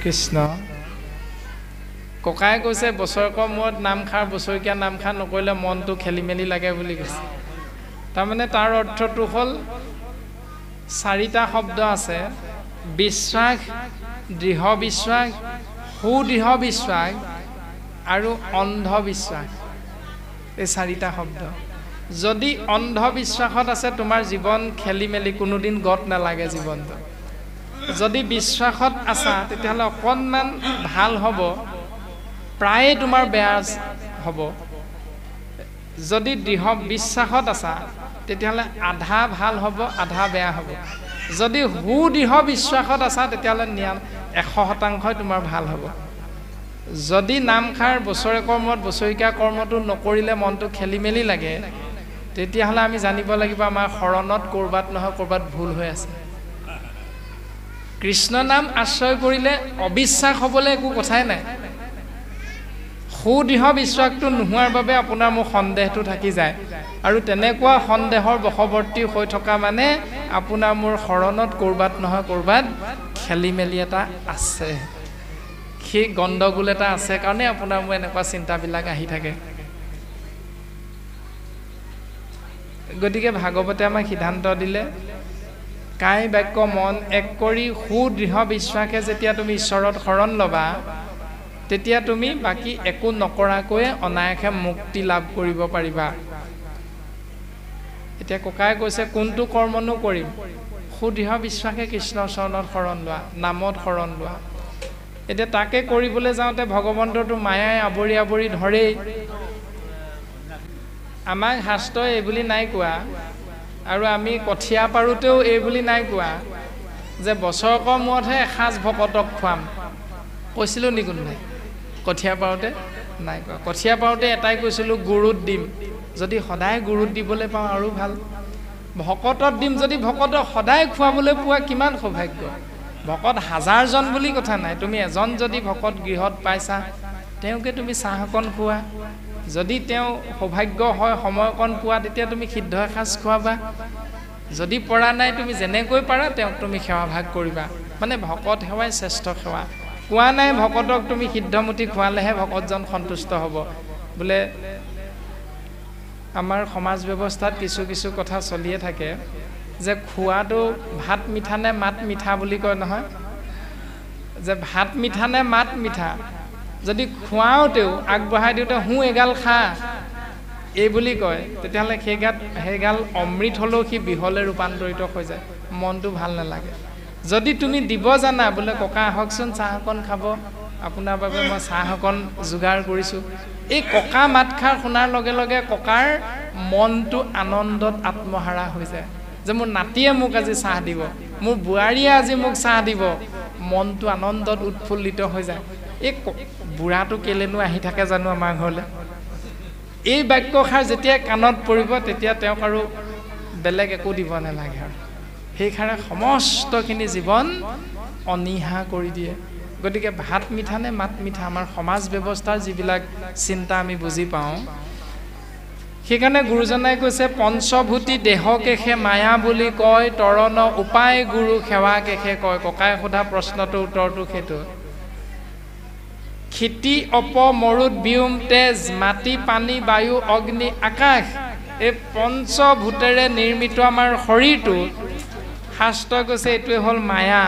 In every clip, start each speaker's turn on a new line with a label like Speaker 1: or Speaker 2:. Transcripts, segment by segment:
Speaker 1: কৃষ্ণ ককাই কৈছে বছৰেকৰ মূৰত নামখাৰ বছৰেকীয়া নামখাৰ নকৰিলে মনটো খেলি মেলি লাগে বুলি কৈছে তাৰমানে তাৰ অৰ্থটো হ'ল চাৰিটা শব্দ আছে বিশ্বাস দৃঢ় বিশ্বাস সুদৃঢ় বিশ্বাস আৰু অন্ধবিশ্বাস এই চাৰিটা শব্দ যদি অন্ধবিশ্বাসত আছে তোমাৰ জীৱন খেলি মেলি কোনোদিন গত নালাগে জীৱনটো যদি বিশ্বাসত আছা তেতিয়াহ'লে অকণমান ভাল হ'ব প্ৰায়ে তোমাৰ বেয়া হ'ব যদি দৃঢ় বিশ্বাসত আছা তেতিয়াহ'লে আধা ভাল হ'ব আধা বেয়া হ'ব যদি সুদৃঢ় বিশ্বাসত আছা তেতিয়াহ'লে 100% তোমাৰ ভাল হ'ব যদি নামখাৰ বছৰেকৰ মূৰত বছৰেকীয়া কৰ্মটো নকৰিলে মনটো খেলি মেলি লাগে তেতিয়াহ'লে আমি জানিব লাগিব আমাৰ শৰণত ক'ৰবাত নহয় ক'ৰবাত ভুল হৈ আছে কৃষ্ণ নাম আশ্ৰয় কৰিলে অবিশ্বাস হ'বলৈ একো কথাই নাই সুদৃঢ় বিশ্বাসটো নোহোৱাৰ বাবে আপোনাৰ মোৰ সন্দেহটো থাকি যায় আৰু তেনেকুৱা সন্দেহৰ বশৱৰ্তী হৈ থকা মানে আপোনাৰ মোৰ শৰণত ক'ৰবাত নহয় ক'ৰবাত খেলি মেলি এটা আছে সেই গণ্ডগোল এটা আছে কাৰণে আপোনাৰ মোৰ এনেকুৱা চিন্তাবিলাক আহি থাকে গতিকে ভাগৱতে আমাক সিদ্ধান্ত দিলে কাই বাক্য মন এক কৰি সুদৃঢ় বিশ্বাসে যেতিয়া তুমি ঈশ্বৰত শৰণ ল'বা তেতিয়া তুমি বাকি একো নকৰাকৈ অনায়াসে মুক্তি লাভ কৰিব পাৰিবা এতিয়া ককাই কৈছে কোনটো কৰ্মনো কৰিম সুদৃঢ় বিশ্বাসে কৃষ্ণৰ চৰণত শৰণ লোৱা নামত শৰণ লোৱা এতিয়া তাকে কৰিবলৈ যাওঁতে ভগৱন্তৰটো মায়াই আৱৰি আৱৰি ধৰেই আমাক শাস্ত্ৰই এই বুলি নাই কোৱা আৰু আমি কঠীয়া পাৰোতেও এই বুলি নাই কোৱা যে বছৰকৰ মূৰতহে এসাঁজ ভকতক খুৱাম কৈছিলোঁ নি কোনোবাই কঠীয়া পাৰোতে নাই কোৱা কঠীয়া পাৰোতে এটাই কৈছিলোঁ গুৰুত দিম যদি সদায় গুৰুত দিবলৈ পাওঁ আৰু ভাল ভকতত দিম যদি ভকতক সদায় খুৱাবলৈ পোৱা কিমান সৌভাগ্য ভকত হাজাৰজন বুলি কথা নাই তুমি এজন যদি ভকত গৃহত পাইছা তেওঁকে তুমি চাহ অকণ খোৱা যদি তেওঁ সৌভাগ্য হয় সময়কণ পোৱা তেতিয়া তুমি সিদ্ধ এসাঁজ খোৱাবা যদি পৰা নাই তুমি যেনেকৈ পাৰা তেওঁক তুমি সেৱা ভাগ কৰিবা মানে ভকত সেৱাই শ্ৰেষ্ঠ সেৱা কোৱা নাই ভকতক তুমি সিদ্ধমুঠি খোৱালেহে ভকতজন সন্তুষ্ট হ'ব বোলে আমাৰ সমাজ ব্যৱস্থাত কিছু কিছু কথা চলিয়ে থাকে যে খোৱাটো ভাত মিঠা নে মাত মিঠা বুলি কয় নহয় যে ভাত মিঠা নে মাত মিঠা যদি খুৱাওতেও আগবঢ়াই দিওঁতে এগাল খা এই বুলি কয় তেতিয়াহ'লে সেইগাল অমৃত হ'লেও সি বিহলে ৰূপান্তৰিত হৈ যায় মনটো ভাল নালাগে যদি তুমি দিব জানা বোলে ককা আহকচোন চাহ অকণ খাব আপোনাৰ বাবে মই চাহ অকণ যোগাৰ কৰিছোঁ এই ককা মাতষাৰ শুনাৰ লগে লগে ককাৰ মনটো আনন্দত আত্মহাৰা হৈ যায় যে মোৰ নাতিয়ে মোক আজি চাহ দিব মোৰ বোৱাৰীয়ে আজি মোক চাহ দিব মনটো আনন্দত উৎফুল্লিত হৈ যায় এই বুঢ়াটো কেলেনো আহি থাকে জানো আমাৰ ঘৰলৈ এই বাক্যষাৰ যেতিয়া কাণত পৰিব তেতিয়া তেওঁক আৰু বেলেগ একো দিব নালাগে আৰু সেইকাৰণে সমস্তখিনি জীৱন অনিহা কৰি দিয়ে গতিকে ভাত মিঠা নে মাত মিঠা আমাৰ সমাজ ব্যৱস্থাৰ যিবিলাক চিন্তা আমি বুজি পাওঁ সেইকাৰণে গুৰুজনাই কৈছে পঞ্চভূতি দেহকেশে মায়া বুলি কয় তৰণ উপায় গুৰু সেৱা কেশে কয় ককাই সোধা প্ৰশ্নটোৰ উত্তৰটো সেইটো খেতি অপ মৰুত বিয়ুম তেজ মাটি পানী বায়ু অগ্নি আকাশ এই পঞ্চভূতেৰে নিৰ্মিত আমাৰ শৰীৰটো শাস্ত্ৰই কৈছে এইটোৱে হ'ল মায়া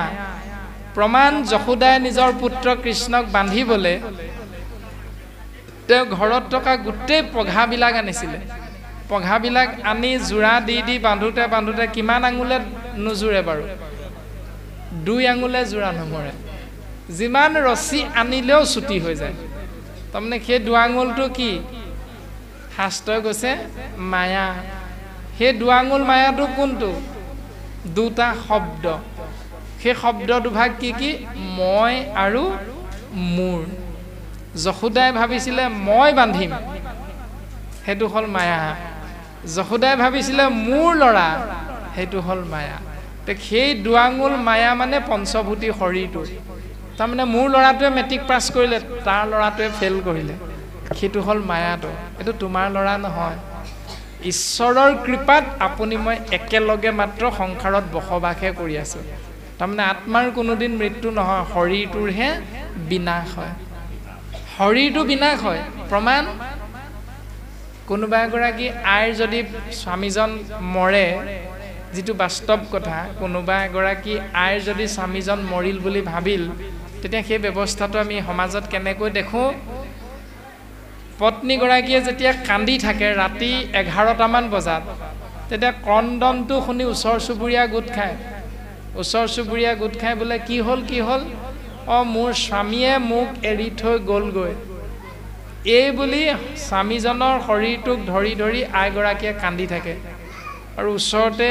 Speaker 1: প্ৰমাণ যশোদাই নিজৰ পুত্ৰ কৃষ্ণক বান্ধিবলৈ তেওঁ ঘৰত থকা গোটেই পঘাবিলাক আনিছিলে পঘাবিলাক আনি জোৰা দি বান্ধোতে বান্ধোতে কিমান আঙুলে নোজোৰে বাৰু 2 আঙুলে জোৰা নমৰে যিমান ৰছী আনিলেও ছুটি হৈ যায় তাৰমানে সেই 2 আঙুলটো কি শাস্ত্ৰই কৈছে মায়া সেই 2 আঙুল মায়াটো কোনটো দুটা শব্দ সেই শব্দ দুভাগ কি কি মই আৰু মোৰ যশোদাই ভাবিছিলে মই বান্ধিম সেইটো হ'ল মায়া যশোদাই ভাবিছিলে মোৰ ল'ৰা সেইটো হ'ল মায়া তে সেই 2 আঙুল মায়া মানে পঞ্চভূতি শৰীৰটো তাৰমানে মোৰ ল'ৰাটোৱে মেট্ৰিক পাছ কৰিলে, তাৰ ল'ৰাটোৱে ফেইল কৰিলে, সেইটো হ'ল মায়াটো। এইটো তোমাৰ ল'ৰা নহয়। ঈশ্বৰৰ কৃপাত আপুনি মই একেলগে মাত্ৰ সংসাৰত বসবাসহে কৰি আছোঁ। তাৰমানে আত্মাৰ কোনোদিন মৃত্যু নহয়, শৰীৰটোৰহে বিনাশ হয়। শৰীৰটো বিনাশ হয়। প্ৰমাণ, কোনোবা এগৰাকী আইৰ যদি স্বামীজন মৰে, যিটো বাস্তৱ কথা, কোনোবা এগৰাকী আইৰ যদি স্বামীজন মৰিল বুলি ভাবিল, তেতিয়া সেই ব্যৱস্থাটো আমি সমাজত কেনেকৈ দেখোঁ? পত্নীগৰাকীয়ে যেতিয়া কান্দি থাকে ৰাতি 11টামান বজাত, তেতিয়া ক্ৰন্দনটো শুনি ওচৰ চুবুৰীয়া গোট খায়। ওচৰ চুবুৰীয়া গোট খাই বোলে কি হ'ল কি হ'ল? অঁ, মোৰ স্বামীয়ে মোক এৰি থৈ গ'লগৈ। এই বুলি স্বামীজনৰ শৰীৰটোক ধৰি ধৰি আইগৰাকীয়ে কান্দি থাকে। আৰু ওচৰতে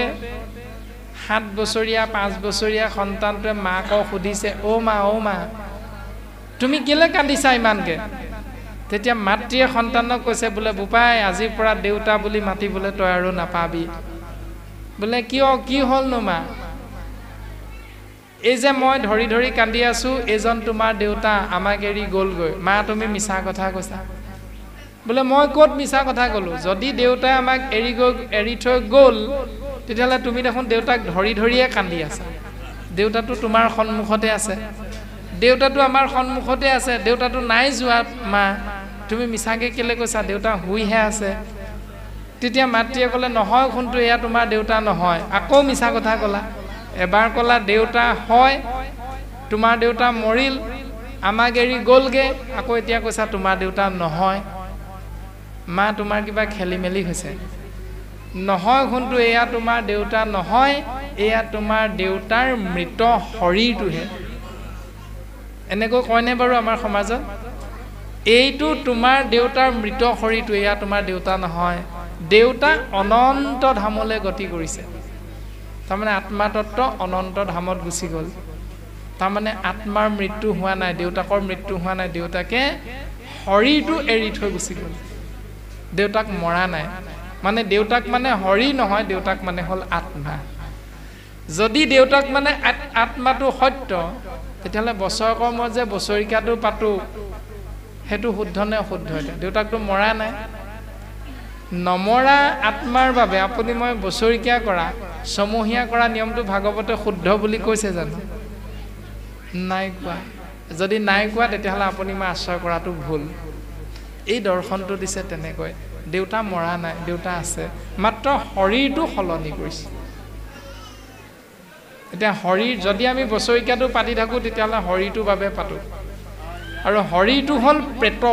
Speaker 1: 7 বছৰীয়া 5 বছৰীয়া সন্তানটোৱে মাকক সুধিছে, অ' মা তুমি কেলৈ কান্দিছা ইমানকৈ? তেতিয়া মাতৃয়ে সন্তানক কৈছে, বোলে বোপাই, আজিৰ পৰা দেউতা বুলি মাতিবলৈ তই আৰু নাপাবি। বোলে কিয়, কি হ'লনো মা? এই যে মই ধৰি ধৰি কান্দি আছোঁ, এইজন তোমাৰ দেউতা আমাক এৰি গ'লগৈ। মা, তুমি মিছা কথা কৈছা। বোলে মই ক'ত মিছা কথা ক'লোঁ? যদি দেউতাই আমাক এৰি থৈ গ'ল, তেতিয়াহ'লে তুমি দেখোন দেউতাক ধৰি ধৰিয়ে কান্দি আছা। দেউতাটো তোমাৰ সন্মুখতে আছে, দেউতাটো আমাৰ সন্মুখতে আছে, দেউতাটো নাই যোৱা। মা, তুমি মিছাকৈ কেলৈ কৈছা? দেউতা শুইহে আছে। তেতিয়া মাতৃয়ে ক'লে, নহয় শুনটো, এয়া তোমাৰ দেউতা নহয়। আকৌ মিছা কথা ক'লা। এবাৰ ক'লা দেউতা হয়, তোমাৰ দেউতা মৰিল, আমাক এৰি গ'লগৈ, আকৌ এতিয়া কৈছা তোমাৰ দেউতা নহয়। মা, তোমাৰ কিবা খেলি মেলি হৈছে। নহয় শুনটো, এয়া তোমাৰ দেউতা নহয়, এয়া তোমাৰ দেউতাৰ মৃত শৰীৰটোহে। এনেকৈ কয়নে বাৰু আমাৰ সমাজত? এইটো তোমাৰ দেউতাৰ মৃত শৰীৰটো, এয়া তোমাৰ দেউতা নহয়। দেউতা অনন্ত ধামলৈ গতি কৰিছে। তাৰমানে আত্মাতত্ব অনন্ত ধামত গুচি গ'ল। তাৰমানে আত্মাৰ মৃত্যু হোৱা নাই, দেউতাকৰ মৃত্যু হোৱা নাই, দেউতাকে শৰীৰটো এৰি থৈ গুচি গ'ল। দেউতাক মৰা নাই। মানে দেউতাক মানে শৰীৰ নহয়, দেউতাক মানে হ'ল আত্মা। যদি দেউতাক মানে আত্মাটো সত্য, তেতিয়াহ'লে বছৰেকৰ মূৰত যে বছৰিকাটো পাতোঁ, সেইটো শুদ্ধ নে অশুদ্ধ? দেউতাকটো মৰা নাই। নমৰা আত্মাৰ বাবে আপুনি মই বছৰিকীয়া কৰা, ছমহীয়া কৰা নিয়মটো ভাগৱতে শুদ্ধ বুলি কৈছে জানো? নাই কোৱা। যদি নাই কোৱা, তেতিয়াহ'লে আপুনি মই আশ্ৰয় কৰাটো ভুল। এই দৰ্শনটো দিছে তেনেকৈ। দেউতা মৰা নাই, দেউতা আছে, মাত্ৰ শৰীৰটো সলনি কৰিছে। এতিয়া শৰীৰ যদি আমি বছৰিকীয়াটো পাতি থাকোঁ, তেতিয়াহ'লে শৰীৰটোৰ বাবে পাতোঁ। আৰু শৰীৰটো হ'ল প্ৰেত,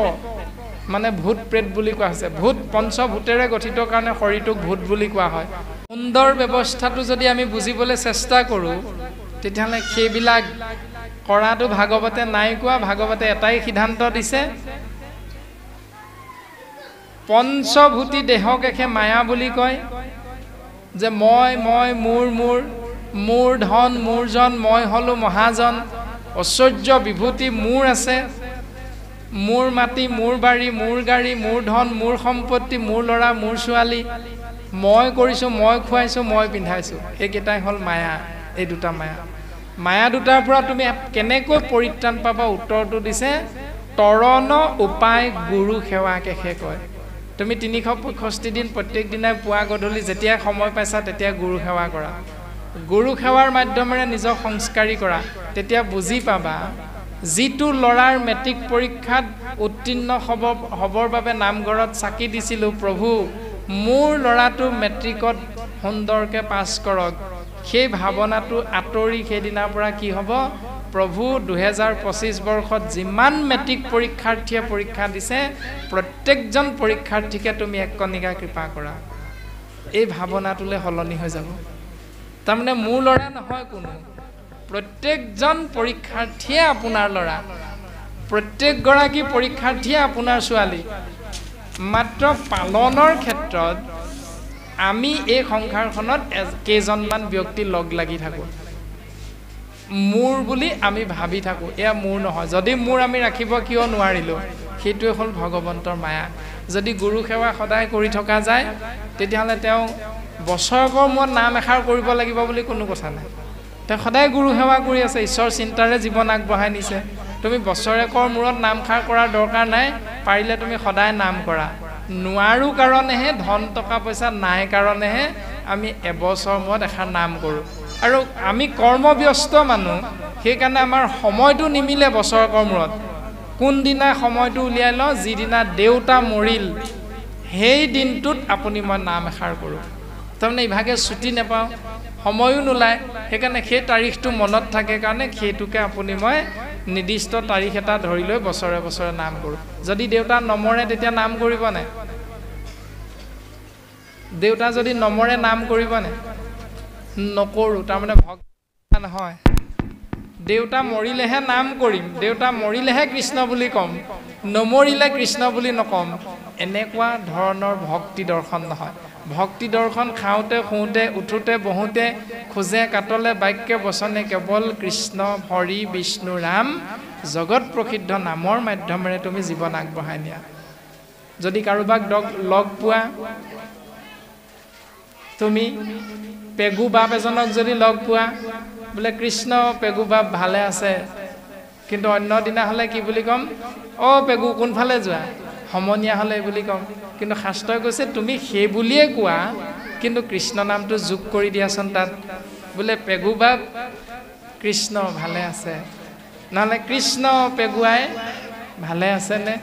Speaker 1: মানে ভূত প্ৰেত বুলি কোৱা হৈছে। ভূত পঞ্চভূতেৰে গঠিত কাৰণে শৰীৰটোক ভূত বুলি কোৱা হয়। সুন্দৰ ব্যৱস্থাটো যদি আমি বুজিবলৈ চেষ্টা কৰোঁ, তেতিয়াহ'লে সেইবিলাক কৰাটো ভাগৱতে নাই কোৱা। ভাগৱতে এটাই সিদ্ধান্ত দিছে, পঞ্চভূতি দেহক একে মায়া বুলি কয়, যে মই মোৰ ধন মোৰ জন, মই হ'লোঁ মহাজন, ঐশ্বৰ্য বিভূতি মোৰ আছে, মোৰ মাটি মোৰ বাৰী মোৰ গাড়ী মোৰ ধন মোৰ সম্পত্তি মোৰ ল'ৰা মোৰ ছোৱালী, মই কৰিছোঁ, মই খুৱাইছোঁ, মই পিন্ধাইছোঁ। এইকেইটাই হ'ল মায়া। এই দুটা মায়া। মায়া দুটাৰ পৰা তুমি কেনেকৈ পৰিত্ৰাণ পাবা? উত্তৰটো দিছে, তৰণ উপায় গুৰু সেৱাকেহে কয়। তুমি 365 দিন প্ৰত্যেক দিনাই পুৱা গধূলি যেতিয়া সময় পাইছা, তেতিয়া গুৰু সেৱা কৰা। গুৰু সেৱাৰ মাধ্যমেৰে নিজক সংস্কাৰী কৰা। তেতিয়া বুজি পাবা, যিটো ল'ৰাৰ মেট্ৰিক পৰীক্ষাত উত্তীৰ্ণ হ'বৰ বাবে নামঘৰত চাকি দিছিলোঁ, প্ৰভু মোৰ ল'ৰাটো মেট্ৰিকত সুন্দৰকৈ পাছ কৰক, সেই ভাৱনাটো আঁতৰি সেইদিনাৰ পৰা কি হ'ব? প্ৰভু 2025 বৰ্ষত যিমান মেট্ৰিক পৰীক্ষাৰ্থীয়ে পৰীক্ষা দিছে, প্ৰত্যেকজন পৰীক্ষাৰ্থীকে তুমি এক কণিকা কৃপা কৰা। এই ভাৱনাটোলৈ সলনি হৈ যাব। তাৰমানে মোৰ ল'ৰা নহয় কোনো, প্ৰত্যেকজন পৰীক্ষাৰ্থীয়ে আপোনাৰ ল'ৰা, প্ৰত্যেকগৰাকী পৰীক্ষাৰ্থীয়ে আপোনাৰ ছোৱালী। মাত্ৰ পালনৰ ক্ষেত্ৰত আমি এই সংসাৰখনত কেইজনমান ব্যক্তি লগ লাগি থাকোঁ। মোৰ বুলি আমি ভাবি থাকোঁ, এয়া মোৰ নহয়। যদি মোৰ আমি ৰাখিব কিয় নোৱাৰিলোঁ? সেইটোৱে হ'ল ভগৱন্তৰ মায়া। যদি গুৰু সেৱা সদায় কৰি থকা যায়, তেতিয়াহ'লে তেওঁ বছৰেকৰ মূৰত নাম এষাৰ কৰিব লাগিব বুলি কোনো কথা নাই। তেওঁ সদায় গুৰু সেৱা কৰি আছে, ঈশ্বৰ চিন্তাৰে জীৱন আগবঢ়াই নিছে। তুমি বছৰেকৰ মূৰত নামষাৰ কৰাৰ দৰকাৰ নাই, পাৰিলে তুমি সদায় নাম কৰা। নোৱাৰো কাৰণেহে, ধন টকা পইচা নাই কাৰণেহে আমি এবছৰ মূৰত এষাৰ নাম কৰোঁ। আৰু আমি কৰ্মব্যস্ত মানুহ, সেইকাৰণে আমাৰ সময়টো নিমিলে বছৰেকৰ মূৰত। কোনদিনা সময়টো উলিয়াই লওঁ, যিদিনা দেউতা মৰিল সেই দিনটোত আপুনি মই নাম এষাৰ কৰোঁ। তাৰমানে ইভাগে ছুটি নাপাওঁ, সময়ো নোলায়, সেইকাৰণে সেই তাৰিখটো মনত থাকে কাৰণে সেইটোকে আপুনি মই নিৰ্দিষ্ট তাৰিখ এটা ধৰি লৈ বছৰে বছৰে নাম কৰোঁ। যদি দেউতা নমৰে তেতিয়া নাম কৰিবনে? দেউতা যদি নমৰে নাম কৰিবনে? নকৰোঁ। তাৰমানে ভক্ত নহয়, দেউতা মৰিলেহে নাম কৰিম, দেউতা মৰিলেহে কৃষ্ণ বুলি ক'ম, নমৰিলে কৃষ্ণ বুলি নক'ম। এনেকুৱা ধৰণৰ ভক্তি দৰ্শন নহয়। ভক্তি দৰ্শন খাওঁতে শুওঁতে উঠোঁতে বহোঁতে খোজে কাটলে বাক্যে বচনে কেৱল কৃষ্ণ হৰি বিষ্ণু ৰাম জগত প্ৰসিদ্ধ নামৰ মাধ্যমেৰে তুমি জীৱন আগবঢ়াই নিয়া। যদি কাৰোবাক লগ পোৱা, তুমি পেগু বাপ এজনক যদি লগ পোৱা, বোলে কৃষ্ণ পেগু বাপ ভালে আছে, কিন্তু অন্য দিনা হ'লে কি বুলি ক'ম? অ' পেগু কোনফালে যোৱা? সমনীয়া হ'লে বুলি ক'ম। কিন্তু শাস্ত্ৰই কৈছে তুমি সেই বুলিয়ে কোৱা, কিন্তু কৃষ্ণ নামটো যোগ কৰি দিয়াচোন তাত। বোলে পেগু বাপ কৃষ্ণ ভালে আছে, নহ'লে কৃষ্ণ পেগুৱাই ভালে আছেনে?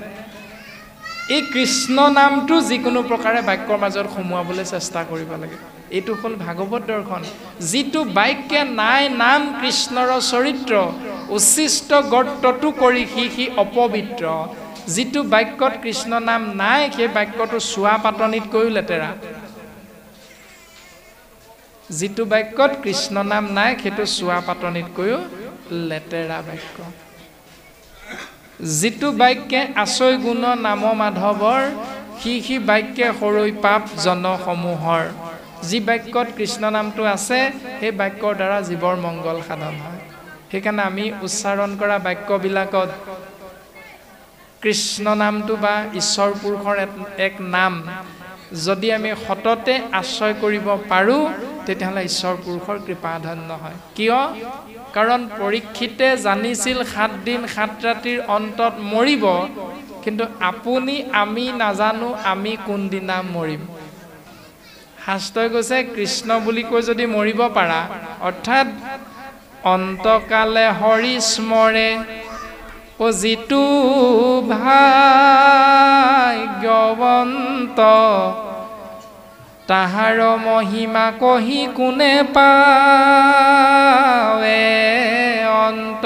Speaker 1: এই কৃষ্ণ নামটো যিকোনো প্ৰকাৰে বাক্যৰ মাজত সোমোৱাবলৈ চেষ্টা কৰিব লাগে। এইটো হ'ল ভাগৱত দৰ্শন। যিটো বাক্যে নাই নাম কৃষ্ণৰ চৰিত্ৰ, উচ্ছিষ্ট গৰ্তটো কৰি সি অপবিত্ৰ। যিটো বাক্যত কৃষ্ণ নাম নাই সেই বাক্যটো চোৱা পাতনিতকৈও লেতেৰা। যিটো বাক্যত কৃষ্ণ নাম নাই সেইটো চোৱা পাতনিতকৈও লেতেৰা বাক্য। যিটো বাক্যে আচৈ গুণ নাম মাধৱৰ, সি বাক্যে সৰৈ পাপ জনসমূহৰ। যি বাক্যত কৃষ্ণ নামটো আছে সেই বাক্যৰ দ্বাৰা জীৱৰ মংগল সাধন হয়। সেইকাৰণে আমি উচ্চাৰণ কৰা বাক্যবিলাকত কৃষ্ণ নামটো বা ঈশ্বৰ পুৰুষৰ এক নাম যদি আমি সততে আশ্ৰয় কৰিব পাৰোঁ, তেতিয়াহ'লে ঈশ্বৰ পুৰুষৰ কৃপাধন্য হয়। কিয়? কাৰণ পৰীক্ষিতে জানিছিল 7 দিন 7 ৰাতিৰ অন্তত মৰিব, কিন্তু আপুনি আমি নাজানো আমি কোনদিনা মৰিম। শাস্ত্ৰই কৈছে কৃষ্ণ বুলি কৈ যদি মৰিব পাৰা, অৰ্থাৎ অন্তকালে হৰি স্মৰে, যিটো ভাগ্যৱন্ত তাহাৰ মহিমা কহি কোনে পাৱে অন্ত।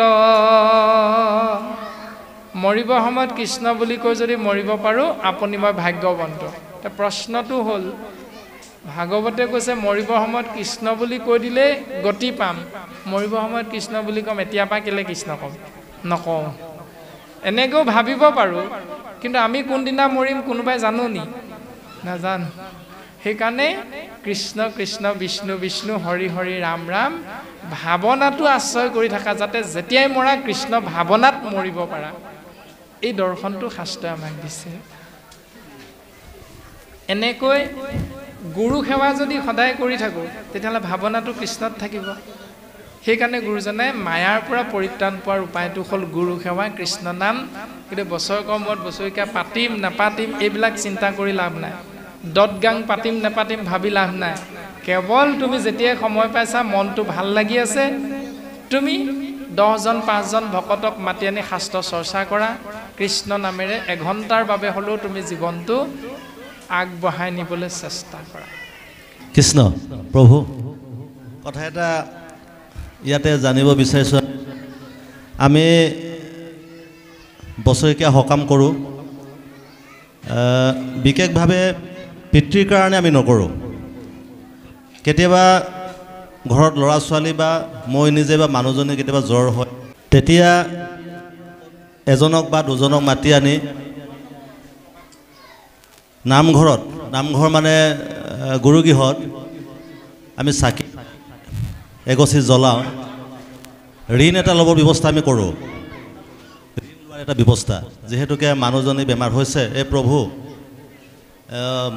Speaker 1: মৰিব সময়ত কৃষ্ণ বুলি কৈ যদি মৰিব পাৰোঁ, আপুনি মই ভাগ্যৱন্ত। প্ৰশ্নটো হ'ল, ভাগৱতে কৈছে মৰিব সময়ত কৃষ্ণ বুলি কৈ দিলেই গতি পাম, মৰিব সময়ত কৃষ্ণ বুলি ক'ম, এতিয়াৰ পৰা কেলে কৃষ্ণ ক'ম? নকওঁ। এনেকৈও ভাবিব পাৰোঁ, কিন্তু আমি কোনদিনা মৰিম কোনোবাই জানো নি? নাজানো। সেইকাৰণে কৃষ্ণ কৃষ্ণ বিষ্ণু বিষ্ণু হৰি হৰি ৰাম ৰাম ভাৱনাটো আশ্ৰয় কৰি থকা, যাতে যেতিয়াই মৰা কৃষ্ণ ভাৱনাত মৰিব পাৰা। এই দৰ্শনটো শাস্ত্ৰই আমাক দিছে। এনেকৈ গুৰু সেৱা যদি সদায় কৰি থাকোঁ, তেতিয়াহ'লে ভাৱনাটো কৃষ্ণত থাকিব। সেইকাৰণে গুৰুজনে মায়াৰ পৰা পৰিত্ৰাণ পোৱাৰ উপায়টো হ'ল গুৰু সেৱা, কৃষ্ণ নাম। কিন্তু বছৰেকৰ মূৰত বছৰেকীয়া পাতিম নাপাতিম এইবিলাক চিন্তা কৰি লাভ নাই। দতগাং পাতিম নাপাতিম ভাবি লাভ নাই। কেৱল তুমি যেতিয়াই সময় পাইছা, মনটো ভাল লাগি আছে, তুমি 10জন 5জন ভকতক মাতি আনি শাস্ত্ৰ চৰ্চা কৰা, কৃষ্ণ নামেৰে এঘণ্টাৰ বাবে হ'লেও তুমি জীৱনটো আগবঢ়াই নিবলৈ চেষ্টা কৰা।
Speaker 2: কৃষ্ণ প্ৰভু, কথা এটা ইয়াতে জানিব বিচাৰিছোঁ। আমি বছৰেকীয়া সকাম কৰোঁ, বিশেষভাৱে পিতৃৰ কাৰণে আমি নকৰোঁ। কেতিয়াবা ঘৰত ল'ৰা ছোৱালী বা মই নিজে বা মানুহজনী কেতিয়াবা জ্বৰ হয়, তেতিয়া এজনক বা দুজনক মাতি আনি নামঘৰত, নামঘৰ মানে গুৰুগৃহত আমি চাকি এগছি জ্বলাওঁ। ঋণ এটা ল'বৰ ব্যৱস্থা আমি কৰোঁ, ঋণ লোৱাৰ এটা ব্যৱস্থা। যিহেতুকে মানুহজনী বেমাৰ হৈছে, এই প্ৰভু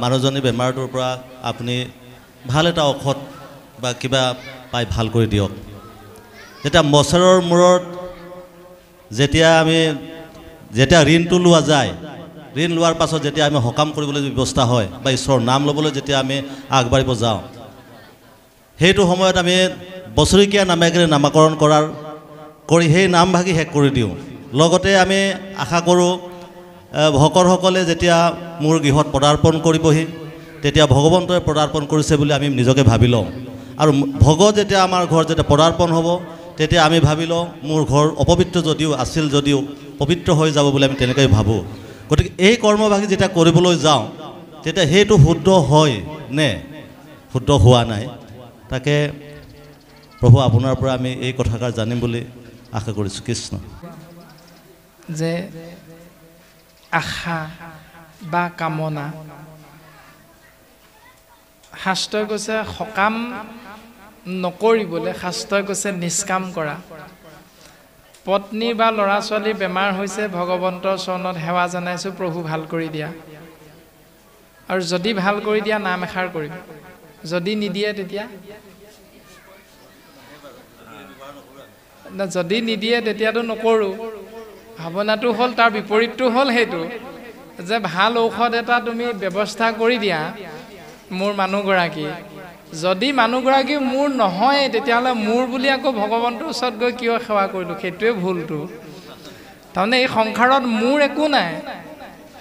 Speaker 2: মানুহজনী বেমাৰটোৰ পৰা আপুনি ভাল এটা ঔষধ বা কিবা পাই ভাল কৰি দিয়ক। যেতিয়া বছৰৰ মূৰত যেতিয়া ঋণটো লোৱা যায়, ঋণ লোৱাৰ পাছত যেতিয়া আমি সকাম কৰিবলৈ ব্যৱস্থা হয় বা ঈশ্বৰৰ নাম ল'বলৈ যেতিয়া আমি আগবাঢ়িব যাওঁ, সেইটো সময়ত আমি বছৰেকীয়া নামেৰে নামাকৰণ কৰি সেই নামভাগি শেষ কৰি দিওঁ। লগতে আমি আশা কৰোঁ ভকতসকলে যেতিয়া মোৰ গৃহত পদাৰ্পণ কৰিবহি, তেতিয়া ভগৱন্তই পদাৰ্পণ কৰিছে বুলি আমি নিজকে ভাবি লওঁ। আৰু ভগত যেতিয়া আমাৰ ঘৰত যেতিয়া পদাৰ্পণ হ'ব, তেতিয়া আমি ভাবি লওঁ মোৰ ঘৰ অপবিত্ৰ যদিও পবিত্ৰ হৈ যাব বুলি আমি তেনেকৈ ভাবোঁ। গতিকে এই কৰ্মভাগি যেতিয়া কৰিবলৈ যাওঁ, তেতিয়া সেইটো শুদ্ধ হয় নে শুদ্ধ হোৱা নাই, তাকে প্ৰভু আপোনাৰ পৰা আমি এই কথাষাৰ জানিম বুলি আশা কৰিছোঁ। কৃষ্ণ।
Speaker 1: যে আশা বা কামনা, শাস্ত্ৰই কৈছে সকাম নকৰিবলৈ, শাস্ত্ৰই কৈছে নিষ্কাম কৰা। পত্নী বা ল'ৰা ছোৱালী বেমাৰ হৈছে, ভগৱন্তৰ চৰণত সেৱা জনাইছোঁ, প্ৰভু ভাল কৰি দিয়া। আৰু যদি ভাল কৰি দিয়া নাম এষাৰ কৰিম, যদি নিদিয়ে তেতিয়া যদি নিদিয়ে তেতিয়াতো নকৰোঁ। ভাৱনাটো হ'ল তাৰ বিপৰীতটো হ'ল সেইটো যে ভাল ঔষধ এটা তুমি ব্যৱস্থা কৰি দিয়া মোৰ মানুহগৰাকী। যদি মানুহগৰাকী মোৰ নহয়, তেতিয়াহ'লে মোৰ বুলি আকৌ ভগৱন্তৰ ওচৰত গৈ কিয় সেৱা কৰিলোঁ? সেইটোৱে ভুলটো। তাৰমানে এই সংসাৰত মোৰ একো নাই,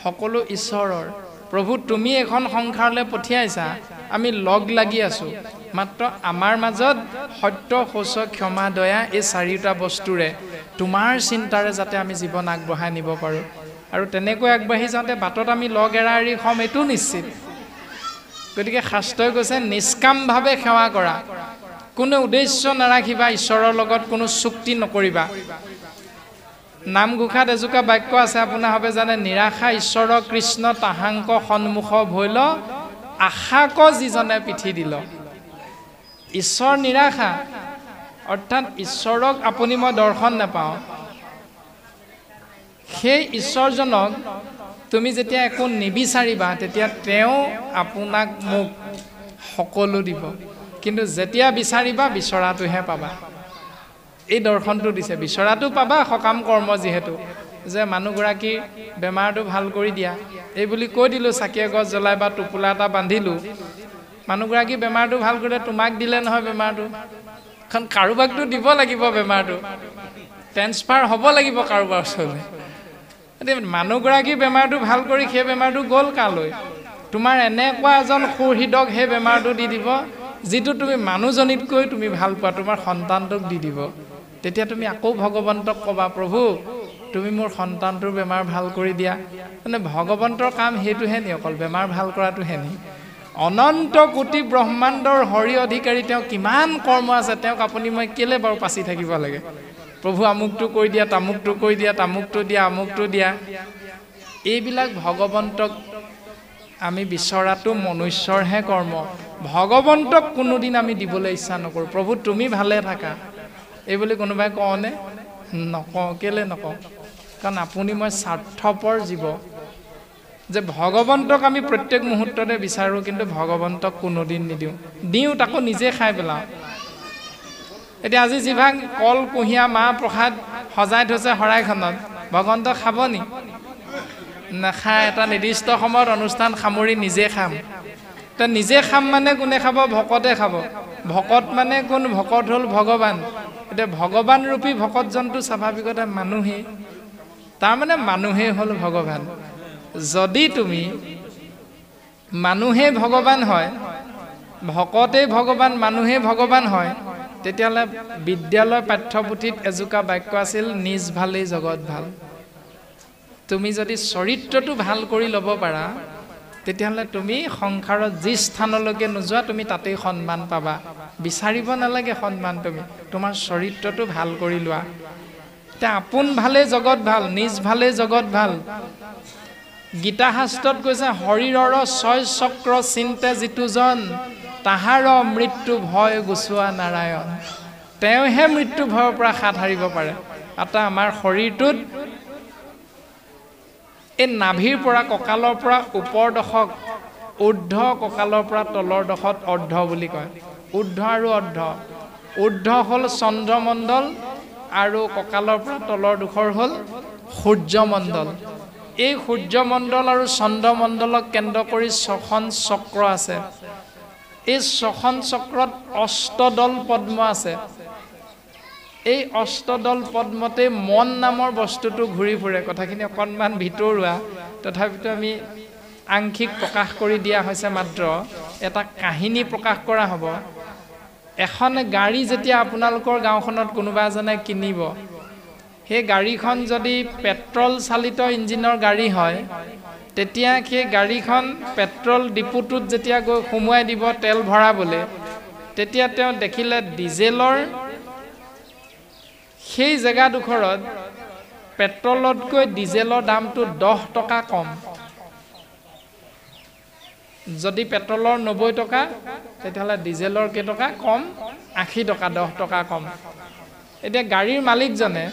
Speaker 1: সকলো ঈশ্বৰৰ। প্ৰভু তুমি এখন সংসাৰলৈ পঠিয়াইছা, আমি লগ লাগি আছোঁ, মাত্ৰ আমাৰ মাজত সত্য, শৌচ, ক্ষমা, দয়া এই চাৰিটা বস্তুৰে তোমাৰ চিন্তাৰে যাতে আমি জীৱন আগবঢ়াই নিব পাৰোঁ। আৰু তেনেকৈ আগবাঢ়ি যাওঁতে বাটত আমি লগ এৰা এৰি হ'ম, এইটো নিশ্চিত। গতিকে শাস্ত্ৰই কৈছে নিষ্কামভাৱে সেৱা কৰা, কোনো উদ্দেশ্য নাৰাখিবা, ঈশ্বৰৰ লগত কোনো চুক্তি নকৰিবা। নামঘোষাত এজোকা বাক্য আছে, আপোনাৰ হবে জানে, নিৰাশা ঈশ্বৰ কৃষ্ণ তাহাংক সন্মুখ ভৈল, আশাক যিজনে পিঠি দিল। ঈশ্বৰ নিৰাশা, অৰ্থাৎ ঈশ্বৰক আপুনি মই দৰ্শন নাপাওঁ, সেই ঈশ্বৰজনক তুমি যেতিয়া একো নিবিচাৰিবা, তেতিয়া তেওঁ আপোনাক মোক সকলো দিব। কিন্তু যেতিয়া বিচাৰিবা, বিচৰাটোহে পাবা। এই দৰ্শনটো দিছে, বিচৰাটো পাবা সকাম কৰ্ম যিহেতু, যে মানুহগৰাকীৰ বেমাৰটো ভাল কৰি দিয়া, এই বুলি কৈ দিলোঁ, চাকি এগছ জ্বলাই বা টোপোলা এটা বান্ধিলোঁ। মানুহগৰাকী বেমাৰটো ভাল কৰিলে, তোমাক দিলে নহয় বেমাৰটো, কাৰণ কাৰোবাকতো দিব লাগিব, বেমাৰটো ট্ৰেন্সফাৰ হ'ব লাগিব কাৰোবাৰ ওচৰলৈ। মানুহগৰাকী বেমাৰটো ভাল কৰি সেই বেমাৰটো গ'ল কালৈ? তোমাৰ এনেকুৱা এজন সুহৃদক সেই বেমাৰটো দি দিব, যিটো তুমি মানুহজনীতকৈ তুমি ভাল পোৱা, তোমাৰ সন্তানটোক দি দিব। তেতিয়া তুমি আকৌ ভগৱন্তক ক'বা, প্ৰভু তুমি মোৰ সন্তানটোৰ বেমাৰ ভাল কৰি দিয়া। মানে ভগৱন্তৰ কাম সেইটোহে নি? অকল বেমাৰ ভাল কৰাটোহে নি? অনন্ত কোটি ব্ৰহ্মাণ্ডৰ হৰি অধিকাৰী, তেওঁ কিমান কৰ্ম আছে, তেওঁক আপুনি মই কেলে বাৰু পাচি থাকিব লাগে? প্ৰভু আমুকটো কৰি দিয়া, তামুকটো কৰি দিয়া, তামুকটো দিয়া, আমুকটো দিয়া। এইবিলাক ভগৱন্তক আমি বিচৰাটো মনুষ্যৰহে কৰ্ম। ভগৱন্তক কোনোদিন আমি দিবলৈ ইচ্ছা নকৰোঁ, প্ৰভু তুমি ভালে থাকা, এই বুলি কোনোবাই কওঁনে? নকওঁ। কেলে নকওঁ? কাৰণ আপুনি মই স্বাৰ্থপৰ জীৱ। যে ভগৱন্তক আমি প্ৰত্যেক মুহূৰ্ততে বিচাৰোঁ, কিন্তু ভগৱন্তক কোনোদিন নিদিওঁ। দিওঁ তাকো নিজে খাই পেলাওঁ। এতিয়া আজি যিভাগ কল, কুঁহিয়া, মাহ প্ৰসাদ সজাই থৈছে শৰাইখনত, ভগৱন্তক খাব নি? নাখায়। এটা নিৰ্দিষ্ট সময়ত অনুষ্ঠান সামৰি নিজে খাম। এতিয়া নিজে খাম মানে কোনে খাব? ভকতে খাব। ভকত মানে কোন? ভকত হ'ল ভগৱান। এতিয়া ভগৱান ৰূপী ভকতজনটো স্বাভাৱিকতে মানুহেই, তাৰমানে মানুহেই হ'ল ভগৱান। যদি তুমি মানুহেই ভগৱান হয়, ভকতেই ভগৱান, মানুহেই ভগৱান হয়, তেতিয়াহ'লে বিদ্যালয় পাঠ্যপুথিত এজোকা বাক্য আছিল, নিজ ভালেই জগত ভাল। তুমি যদি চৰিত্ৰটো ভাল কৰি ল'ব পাৰা, তেতিয়াহ'লে তুমি সংসাৰত যি স্থানলৈকে নোযোৱা, তুমি তাতেই সন্মান পাবা। বিচাৰিব নালাগে সন্মান, তুমি তোমাৰ চৰিত্ৰটো ভাল কৰি লোৱা। এতিয়া আপোন ভালেই জগত ভাল, নিজ ভালেই জগত ভাল। গীতা শাস্ত্ৰত কৈছে, শৰীৰৰ ছয় চক্ৰ চিন্তে যিটোজন, তাহাৰ মৃত্যু ভয় গুচোৱা নাৰায়ণ। তেওঁহে মৃত্যু ভয়ৰ পৰা হাত সাৰিব পাৰে। এটা আমাৰ শৰীৰটোত এই নাভিৰ পৰা, কঁকালৰ পৰা ওপৰ দশক ঊৰ্ধ্ব, কঁকালৰ পৰা তলৰ দশত অৰ্ধ বুলি কয়। ঊৰ্ধ্ব আৰু অৰ্ধ, ঊৰ্ধ্ব হ'ল চন্দ্ৰমণ্ডল আৰু কঁকালৰ পৰা তলৰ ডোখৰ হ'ল সূৰ্যমণ্ডল এই সূৰ্যমণ্ডল আৰু চন্দ্ৰমণ্ডলক কেন্দ্ৰ কৰি 6খন চক্ৰ আছে এই 6খন চক্ৰত অষ্টদল পদ্ম আছে এই অষ্টদল পদ্মতে মন নামৰ বস্তুটো ঘূৰি ফুৰে কথাখিনি অকণমান ভিতৰুৱা তথাপিতো আমি আংশিক প্ৰকাশ কৰি দিয়া হৈছে মাত্ৰ এটা কাহিনী প্ৰকাশ কৰা হ'ব এখন গাড়ী যেতিয়া আপোনালোকৰ গাঁওখনত কোনোবা এজনে কিনিব সেই গাড়ীখন যদি পেট্ৰল চালিত ইঞ্জিনৰ গাড়ী হয় তেতিয়া সেই গাড়ীখন পেট্ৰল ডিপুটোত যেতিয়া গৈ সোমোৱাই দিব তেল ভৰাবলৈ তেতিয়া তেওঁ দেখিলে ডিজেলৰ সেই জেগাডোখৰত পেট্ৰলতকৈ ডিজেলৰ দামটো 10 টকা কম যদি পেট্ৰলৰ 90 টকা তেতিয়াহ'লে ডিজেলৰ কেইটকা কম 80 টকা 10 টকা কম এতিয়া গাড়ীৰ মালিকজনে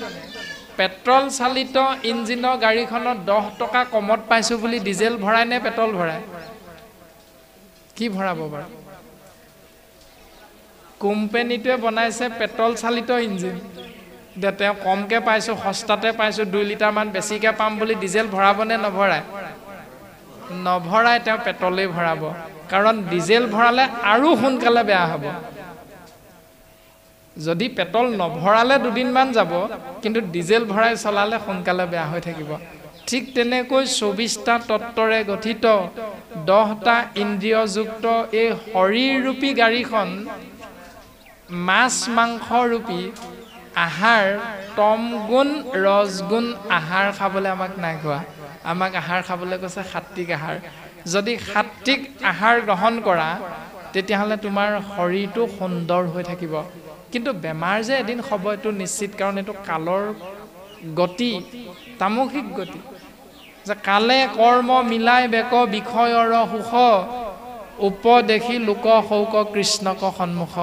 Speaker 1: পেট্ৰল চালিত ইঞ্জিনৰ গাড়ীখনত 10 টকা কমত পাইছো বুলি ডিজেল ভৰাই নে পেট্ৰল ভৰাই কি ভৰাব বাৰু কোম্পানীটোৱে বনাইছে পেট্ৰল চালিত ইঞ্জিন তেওঁ কমকে পাইছো সস্তাতে পাইছো 2 লিটাৰ মান বেছিকে পাম বুলি ডিজেল ভৰাবনে নভৰাই তেওঁ পেট্ৰলেই ভৰাব কাৰণ ডিজেল ভৰালে আৰু সোনকালে বেয়া হ'ব যদি পেট্ৰল নভৰালে দুদিনমান যাব কিন্তু ডিজেল ভৰাই চলালে সোনকালে বেয়া হৈ থাকিব ঠিক তেনেকৈ 24টা তত্ত্বৰে গঠিত 10টা ইন্দ্ৰিয়যুক্ত এই শৰীৰৰূপী গাড়ীখন মাছ মাংস ৰূপী আহাৰ তমগুণ ৰজগুণ আহাৰ খাবলৈ আমাক নাই কোৱা আমাক আহাৰ খাবলৈ কৈছে সাত্বিক আহাৰ যদি সাত্বিক আহাৰ গ্ৰহণ কৰা তেতিয়াহ'লে তোমাৰ শৰীৰটো সুন্দৰ হৈ থাকিব কিন্তু বেমাৰ যে এদিন হ'ব এইটো নিশ্চিত কাৰণ এইটো কালৰ গতি তামসিক গতি যে কালে কৰ্ম মিলাই বেক বিষয়ৰ সুখ উপদেশী লোক শৌক কৃষ্ণক সন্মুখ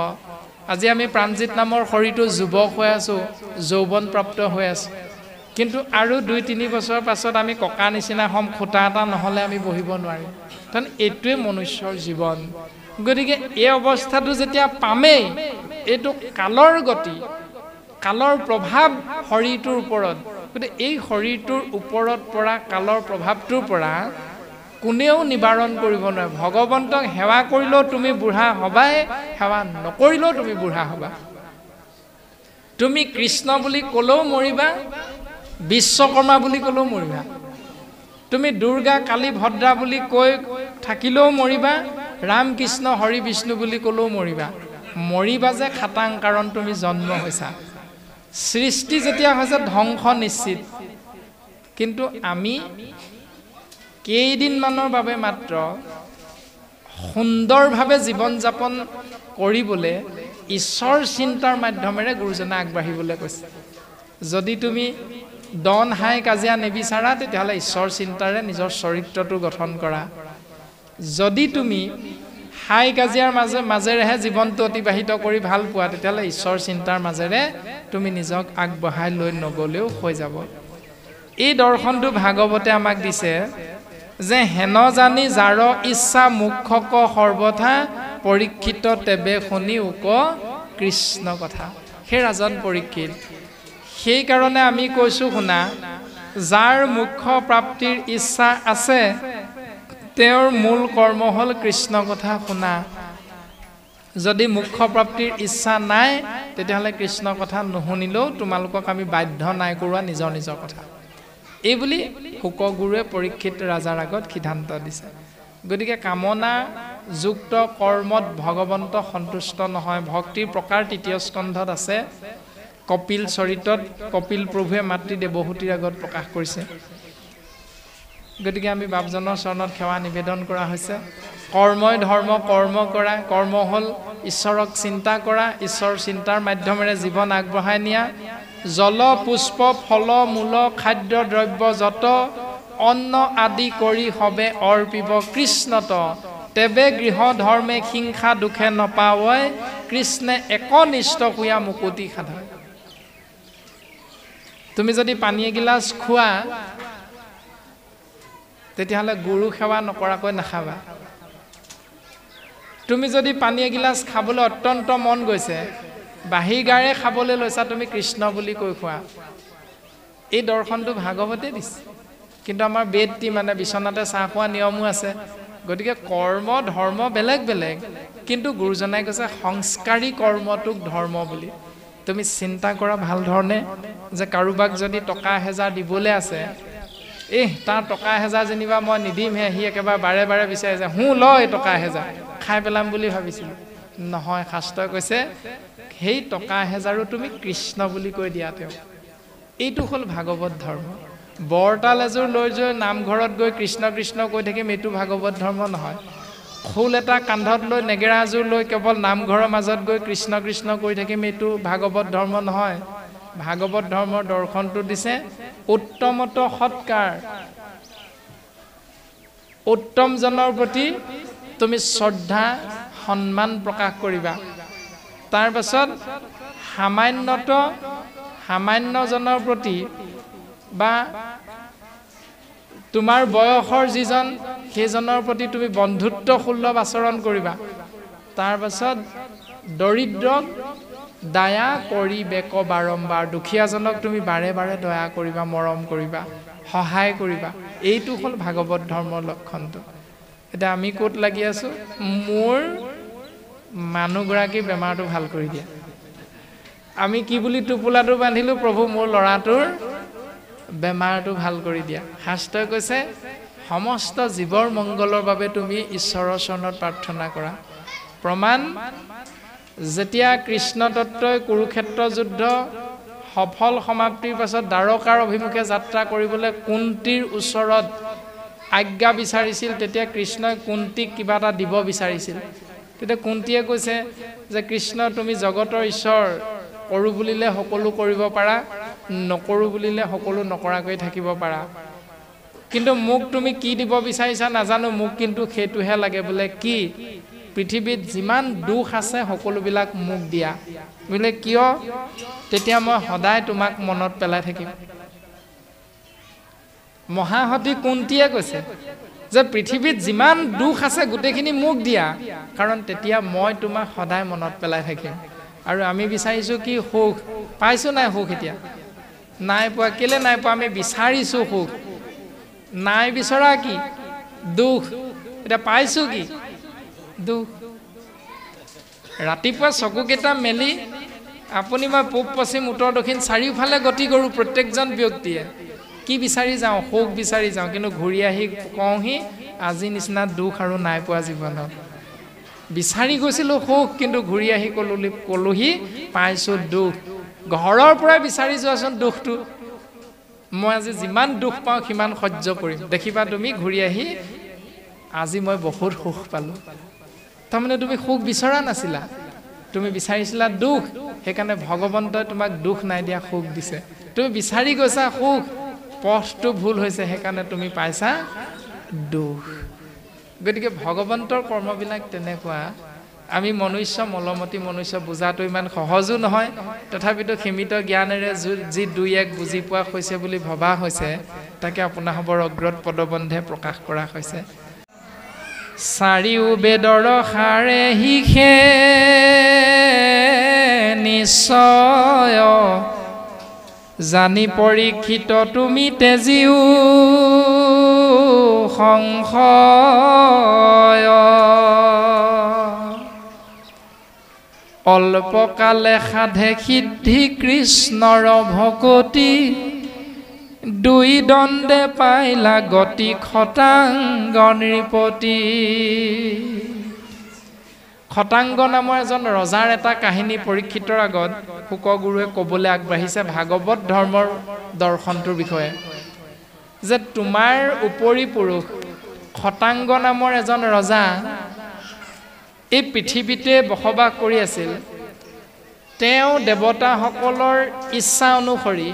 Speaker 1: আজি আমি প্ৰাণজিত নামৰ শৰীৰটো যুৱক হৈ আছো যৌৱন প্ৰাপ্ত হৈ আছো কিন্তু আৰু 2-3 বছৰ পাছত আমি ককা নিচিনা হম খুটা এটা নহলে আমি বহিব নোৱাৰিম কাৰণ এইটোৱে মনুষ্যৰ জীৱন গতিকে এই অৱস্থাটো যেতিয়া পামেই এইটো কালৰ গতি কালৰ প্ৰভাৱ শৰীৰটোৰ ওপৰত গতিকে এই শৰীৰটোৰ ওপৰত পৰা কালৰ প্ৰভাৱটোৰ পৰা কোনেও নিবাৰণ কৰিব নোৱাৰে ভগৱন্তক সেৱা কৰিলেও তুমি বুঢ়া হবাই সেৱা নকৰিলেও তুমি বুঢ়া হবা তুমি কৃষ্ণ বুলি ক'লেও মৰিবা বিশ্বকৰ্মা বুলি ক'লেও মৰিবা তুমি দুৰ্গা কালী ভদ্ৰা বুলি কৈ থাকিলেও মৰিবা ৰাম কৃষ্ণ হৰি বিষ্ণু বুলি ক'লেও মৰিবা যে খাটাং কাৰণ তুমি জন্ম হৈছা সৃষ্টি যেতিয়া হৈছে ধ্বংস নিশ্চিত কিন্তু আমি কেইদিনমানৰ বাবে মাত্ৰ সুন্দৰভাৱে জীৱন যাপন কৰিবলৈ ঈশ্বৰ চিন্তাৰ মাধ্যমেৰে গুৰুজনে আগবাঢ়িবলৈ কৈছে যদি তুমি দন হাই কাজিয়া নিবিচাৰা তেতিয়াহ'লে ঈশ্বৰ চিন্তাৰে নিজৰ চৰিত্ৰটো গঠন কৰা যদি তুমি হাই কাজিয়াৰ মাজেৰেহে জীৱনটো অতিবাহিত কৰি ভাল পোৱা তেতিয়াহ'লে ঈশ্বৰ চিন্তাৰ মাজেৰে তুমি নিজক আগবঢ়াই লৈ নগ'লেও হৈ যাব এই দৰ্শনটো ভাগৱতে আমাক দিছে যে হেন জানি যাৰ ইচ্ছা মুখ্যক সৰ্বথা পৰীক্ষিত তেবে শুনি উক কৃষ্ণ কথা হে ৰাজন পৰীক্ষিত সেইকাৰণে আমি কৈছো শুনা যাৰ মুখ্য প্ৰাপ্তিৰ ইচ্ছা আছে তেওঁৰ মূল কৰ্ম হ'ল কৃষ্ণ কথা শুনা যদি মুখ্য প্ৰাপ্তিৰ ইচ্ছা নাই তেতিয়াহ'লে কৃষ্ণ কথা নুশুনিলেও তোমালোকক আমি বাধ্য নাই কৰোৱা নিজৰ কথা এই বুলি শুকগুৰুৱে পৰীক্ষিত ৰাজাৰ আগত সিদ্ধান্ত দিছে গতিকে কামনা যুক্ত কৰ্মত ভগৱন্ত সন্তুষ্ট নহয় ভক্তিৰ প্ৰকাৰ 3য় স্কন্ধত আছে কপিল চৰিতত কপিল প্ৰভুৱে মাতৃ দেৱহূতিৰ আগত প্ৰকাশ কৰিছে গতিকে আমি বাপজনৰ চৰণত সেৱা নিবেদন কৰা হৈছে কৰ্মই ধৰ্ম কৰ্ম কৰা কৰ্ম হ'ল ঈশ্বৰক চিন্তা কৰা ঈশ্বৰ চিন্তাৰ মাধ্যমেৰে জীৱন আগবঢ়াই নিয়া জল পুষ্প ফল মূল খাদ্য দ্ৰব্য যত অন্ন আদি কৰি হবে অৰ্পিব কৃষ্ণত তেবে গৃহ ধৰ্মে হিংসা দুখে নপাৱয় কৃষ্ণে একনিষ্ঠ কুয়া মুকুতি সাধয় তুমি যদি পানী এগিলাচ খোৱা তেতিয়াহ'লে গুৰু সেৱা নকৰাকৈ নাখাবা তুমি যদি পানী এগিলাচ খাবলৈ অত্যন্ত মন গৈছে বাঁহী গাৰে খাবলৈ লৈছা তুমি কৃষ্ণ বুলি কৈ খোৱা এই দৰ্শনটো ভাগৱতে দিছে কিন্তু আমাৰ বেদটি মানে বিচনাতে চাহ খোৱা নিয়মো আছে গতিকে কৰ্ম ধৰ্ম বেলেগ বেলেগ কিন্তু গুৰুজনাই কৈছে সংস্কাৰী কৰ্মটোক ধৰ্ম বুলি তুমি চিন্তা কৰা ভাল ধৰণে যে কাৰোবাক যদি টকা 1000 দিবলৈ আছে তাৰ টকা 1000 যেনিবা মই নিদিমহে সি একেবাৰে বাৰে বাৰে বিচাৰে যে লয় টকা 1000 খাই পেলাম বুলি ভাবিছিলোঁ নহয় শাস্ত্ৰই কৈছে সেই টকা 1000ও তুমি কৃষ্ণ বুলি কৈ দিয়া তেওঁ এইটো হ'ল ভাগৱত ধৰ্ম বৰতাল এযোৰ লৈ নামঘৰত গৈ কৃষ্ণ কৃষ্ণ কৈ থাকিম এইটো ভাগৱত ধৰ্ম নহয় খোল এটা কান্ধত লৈ নেগেৰা এযোৰ লৈ কেৱল নামঘৰৰ মাজত গৈ কৃষ্ণ কৃষ্ণ কৰি থাকিম এইটো ভাগৱত ধৰ্ম নহয় ভাগৱত ধৰ্মৰ দৰ্শনটো দিছে উত্তমত সৎকাৰ উত্তমজনৰ প্ৰতি তুমি শ্ৰদ্ধা সন্মান প্ৰকাশ কৰিবা তাৰ পাছত সামান্যজনৰ প্ৰতি বা তোমাৰ বয়সৰ যিজন সেইজনৰ প্ৰতি তুমি বন্ধুত্ব সুলভ আচৰণ কৰিবা তাৰ পাছত দৰিদ্ৰক দয়া কৰিবেক বাৰম্বাৰ দুখীয়াজনক তুমি বাৰে বাৰে দয়া কৰিবা মৰম কৰিবা সহায় কৰিবা এইটো হ'ল ভাগৱত ধৰ্মৰ লক্ষণটো এতিয়া আমি ক'ত লাগি আছো মোৰ মানুহগৰাকী বেমাৰটো ভাল কৰি দিয়া আমি কি বুলি টোপোলাটো বান্ধিলো প্ৰভু মোৰ ল'ৰাটোৰ বেমাৰটো ভাল কৰি দিয়া শাস্ত্ৰই কৈছে সমস্ত জীৱৰ মংগলৰ বাবে তুমি ঈশ্বৰৰ চৰণত প্ৰাৰ্থনা কৰা প্ৰমাণ যেতিয়া কৃষ্ণ তত্ত্বই কুৰুক্ষেত্ৰ যুদ্ধ সফল সমাপ্তিৰ পাছত দ্বাৰকাৰ অভিমুখে যাত্ৰা কৰিবলৈ কুন্তীৰ ওচৰত আজ্ঞা বিচাৰিছিল তেতিয়া কৃষ্ণই কুন্তীক কিবা এটা দিব বিচাৰিছিল তেতিয়া কুন্তীয়ে কৈছে যে কৃষ্ণ তুমি জগতৰ ঈশ্বৰ কৰো বুলিলে সকলো কৰিব পাৰা নকৰো বুলিলে সকলো নকৰাকৈ থাকিব পাৰা কিন্তু মোক তুমি কি দিব বিচাৰিছা নাজানো মোক কিন্তু সেইটোহে লাগে বোলে কি পৃথিৱীত যিমান দুখ আছে সকলোবিলাক মোক দিয়া বোলে কিয় তেতিয়া মই সদায় তোমাক মনত পেলাই থাকিম মহাসতী কুন্তীয়ে কৈছে যে পৃথিৱীত যিমান দুখ আছে গোটেইখিনি মোক দিয়া কাৰণ তেতিয়া মই তোমাক সদায় মনত পেলাই থাকিম আৰু আমি বিচাৰিছো কি সুখ পাইছো নাই সুখ এতিয়া নাই পোৱা কেলে নাই পোৱা আমি বিচাৰিছো সুখ নাই বিচৰা কি দুখ এটা পাইছো কি দুখ ৰাতিপুৱা চকুকেইটা মেলি আপুনি মই পূব পশ্চিম উত্তৰ দক্ষিণ চাৰিওফালে গতি কৰোঁ প্ৰত্যেকজন ব্যক্তিয়ে কি বিচাৰি যাওঁ সুখ বিচাৰি যাওঁ কিন্তু ঘূৰি আহি কওঁহি আজি নিচিনা দুখ আৰু নাই পোৱা জীৱনত বিচাৰি গৈছিলোঁ সুখ কিন্তু ঘূৰি আহি কলোহি পাইছোঁ দুখ ঘৰৰ পৰাই বিচাৰি যোৱাচোন দুখটো মই আজি যিমান দুখ পাওঁ সিমান সহ্য কৰিম দেখিবা তুমি ঘূৰি আহি আজি মই বহুত সুখ পালোঁ তাৰমানে তুমি সুখ বিচৰা নাছিলা তুমি বিচাৰিছিলা দুখ সেইকাৰণে ভগৱন্তই তোমাক দুখ নাই দিয়া সুখ দিছে তুমি বিচাৰি গৈছা সুখ পথটো ভুল হৈছে সেইকাৰণে তুমি পাইছা দুখ গতিকে ভগৱন্তৰ কৰ্মবিলাক তেনেকুৱা আমি মনুষ্য মলমতি মনুষ্য বুজাটো ইমান সহজো নহয় তথাপিতো সীমিত জ্ঞানেৰে যি দুই এক বুজি পোৱা হৈছে বুলি ভবা হৈছে তাকে আপোনাসৱৰ অগ্ৰত পদবন্ধে প্ৰকাশ কৰা হৈছে চাৰিও বেদৰ সাৰে হিখে নিশ্চয় জানি পৰীক্ষিত তুমি তেজিও সংশয় অল্পকালে সাধে সিদ্ধি কৃষ্ণৰ ভকতি দুই দণ্ডে পাইলা গতি খটাংগ নৃপতি খটাংগ নামৰ এজন ৰজাৰ এটা কাহিনী পৰীক্ষিতৰ আগত শুকগুৰুৱে ক'বলৈ আগবাঢ়িছে ভাগৱত ধৰ্মৰ দৰ্শনটোৰ বিষয়ে যে তোমাৰ উপৰি পুৰুষ খটাংগ নামৰ এজন ৰজা এই পৃথিৱীতে বসবাস কৰি আছিল তেওঁ দেৱতাসকলৰ ইচ্ছা অনুসৰি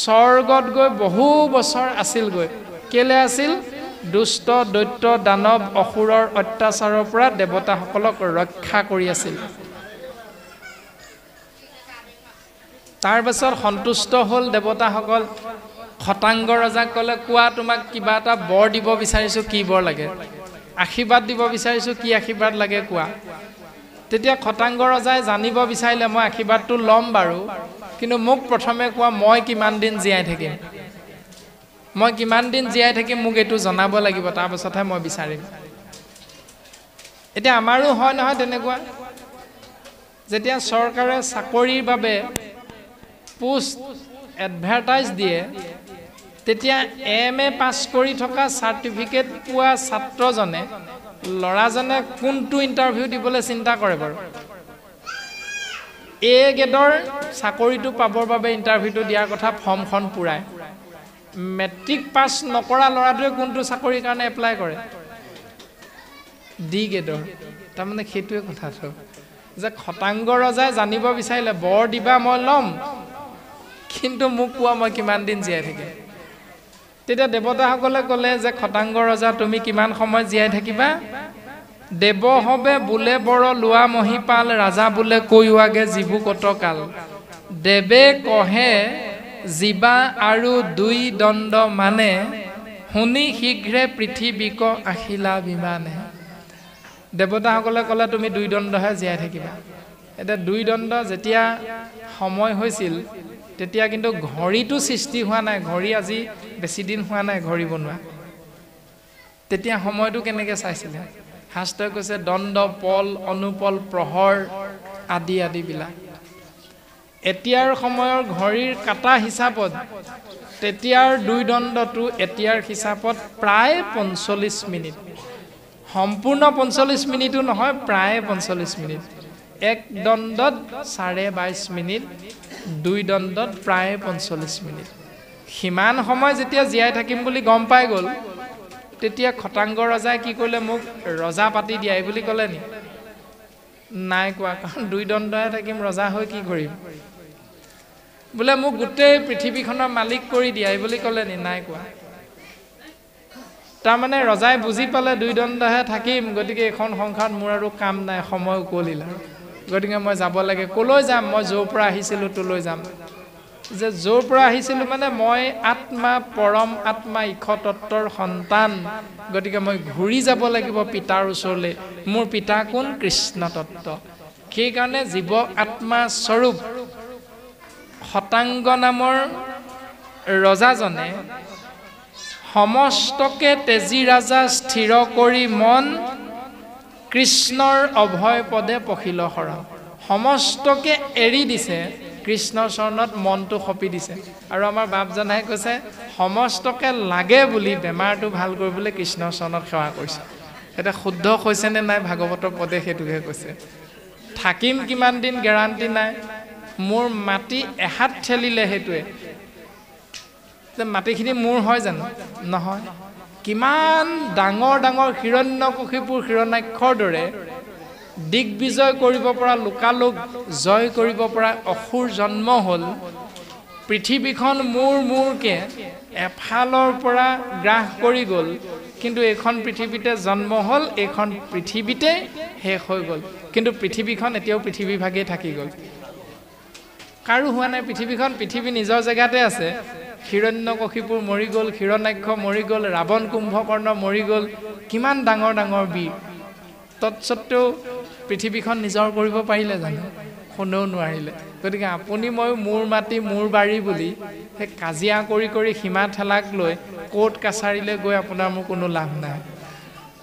Speaker 1: স্বৰ্গত গৈ বহু বছৰ আছিলগৈ কেলে আছিল দুষ্ট দৈত্য দানৱ অসুৰৰ অত্যাচাৰৰ পৰা দেৱতাসকলক ৰক্ষা কৰি আছিল তাৰ পাছত সন্তুষ্ট হ'ল দেৱতাসকল খটাংগ ৰজাক ক'লে কোৱা তোমাক কিবা এটা বৰ দিব বিচাৰিছো কি বৰ লাগে আশীৰ্বাদ দিব বিচাৰিছো কি আশীৰ্বাদ লাগে কোৱা তেতিয়া খটাংগ ৰজাই জানিব বিচাৰিলে মই আশীৰ্বাদটো ল'ম বাৰু কিন্তু মোক প্ৰথমে কোৱা মই কিমান দিন জীয়াই থাকিম মই কিমান দিন জীয়াই থাকিম মোক এইটো জনাব লাগিব তাৰ পাছতহে মই বিচাৰিম এতিয়া আমাৰো হয় নহয় তেনেকুৱা যেতিয়া চৰকাৰে চাকৰিৰ বাবে পোষ্ট এডভাৰটাইজ দিয়ে তেতিয়া এমএ পাছ কৰি থকা সাৰ্টিফিকেট পোৱা ছাত্ৰজনে লৰাজনে কোনটো ইন্টাৰভিউ দিবলৈ চিন্তা কৰে বাৰু এ গ্ৰেডৰ চাকৰিটো পাবৰ বাবে ইন্টাৰভিউটো দিয়াৰ কথা ফৰ্মখন পুৰাই মেট্ৰিক পাছ নকৰা লৰাটোৱে কোনটো চাকৰিৰ কাৰণে এপ্লাই কৰে ডি গ্ৰেডৰ তাৰমানে সেইটোৱে কথাটো যে খটাংগ ৰজাই জানিব বিচাৰিলে বৰ দিবা মই ল'ম কিন্তু মোক কোৱা মই কিমান দিন জীয়াই থাকিম তেতিয়া দেৱতাসকলে ক'লে যে খটাংগ ৰজা তুমি কিমান সময় জীয়াই থাকিবা দেৱ হবে বোলে বৰ লোৱা মহিপাল ৰাজা বোলে কৈৱাগে জীবু কতকাল দেৱে কহে জীৱা আৰু দুই দণ্ড মানে শুনি শীঘ্ৰে পৃথিৱীক আহিলা বিমানে দেৱতাসকলে ক'লে তুমি দুই দণ্ডহে জীয়াই থাকিবা এতিয়া দুই দণ্ড যেতিয়া সময় হৈছিল তেতিয়া কিন্তু ঘড়ীটো সৃষ্টি হোৱা নাই ঘড়ী আজি বেছি দিন হোৱা নাই ঘড়ী বনোৱা তেতিয়া সময়টো কেনেকৈ চাইছিলে শাস্ত্ৰই কৈছে দণ্ড পল অনুপল প্ৰহৰ আদি আদিবিলাক এতিয়াৰ সময়ৰ ঘড়ীৰ কাটা হিচাপত তেতিয়াৰ দুই দণ্ডটো এতিয়াৰ হিচাপত প্ৰায় 45 মিনিট সম্পূৰ্ণ 45 মিনিটো নহয় প্ৰায় 45 মিনিট এক দণ্ডত 22.5 মিনিট দুই দণ্ডত প্ৰায় 45 মিনিট সিমান সময় যেতিয়া জীয়াই থাকিম বুলি গম পাই গ'ল তেতিয়া খটাংগ ৰজাই কি কৰিলে মোক ৰজা পাতি দিয়াই বুলি ক'লে নি নাই কোৱা কাৰণ দুই দণ্ডহে থাকিম ৰজা হৈ কি কৰিম বোলে মোক গোটেই পৃথিৱীখনৰ মালিক কৰি দিয়াই বুলি ক'লে নি নাই কোৱা তাৰমানে ৰজাই বুজি পালে দুই দণ্ডহে থাকিম গতিকে এখন সংসাৰত মোৰ আৰু কাম নাই সময় উকলিল আৰু গতিকে মই যাব লাগে কলৈ যাম মই য'ৰ পৰা আহিছিলোঁ তোলৈ যাম যে য'ৰ পৰা আহিছিলোঁ মানে মই আত্মা পৰম আত্মা ঈশ তত্ত্বৰ সন্তান গতিকে মই ঘূৰি যাব লাগিব পিতাৰ ওচৰলৈ মোৰ পিতা কোন কৃষ্ণ তত্ত্ব সেইকাৰণে জীৱ আত্মা স্বৰূপ খটাংগ নামৰ ৰজাজনে সমস্তকে তেজী ৰাজা স্থিৰ কৰি মন কৃষ্ণৰ অভয় পদে পখিল শৰণ সমস্তকে এৰি দিছে কৃষ্ণৰ চৰণত মনটো সপি দিছে আৰু আমাৰ বাপজনাই কৈছে সমস্তকে লাগে বুলি বেমাৰটো ভাল কৰিবলৈ কৃষ্ণৰ চৰণত সেৱা কৰিছে এটা শুদ্ধ হৈছে নে নাই ভাগৱতৰ পদে সেইটোহে কৈছে থাকিম কিমান দিন গেৰাণ্টি নাই মোৰ মাটি এহাত ঠেলিলে সেইটোৱে যে মাটিখিনি মোৰ হয় জানো নহয় কিমান ডাঙৰ ডাঙৰ হিৰণ্যকশিপুৰ হিৰণ্যাক্ষৰ দৰে দিগ্বিজয় কৰিব পৰা লোকালোক জয় কৰিব পৰা অসুৰ জন্ম হ'ল পৃথিৱীখন মূৰকে এফালৰ পৰা গ্ৰাস কৰি গ'ল কিন্তু এইখন পৃথিৱীতে জন্ম হ'ল এইখন পৃথিৱীতে শেষ হৈ গ'ল কিন্তু পৃথিৱীখন এতিয়াও পৃথিৱী ভাগেই থাকি গ'ল কাৰো হোৱা নাই পৃথিৱীখন পৃথিৱী নিজৰ জেগাতে আছে হিৰণ্যকশিপুৰ মৰি গ'ল হিৰণ্যাক্ষ মৰি গ'ল ৰাৱণ কুম্ভকৰ্ণ মৰি গ'ল কিমান ডাঙৰ ডাঙৰ বীৰ তৎসত্ত্বেও পৃথিৱীখন নিজৰ কৰিব পাৰিলে জানো কোনেও নোৱাৰিলে গতিকে আপুনি মই মোৰ মাটি মোৰ বাৰী বুলি সেই কাজিয়া কৰি কৰি সীমা ঠেলাক লৈ কোৰ্ট কাছাৰীলৈ গৈ আপোনাৰ মোৰ কোনো লাভ নাই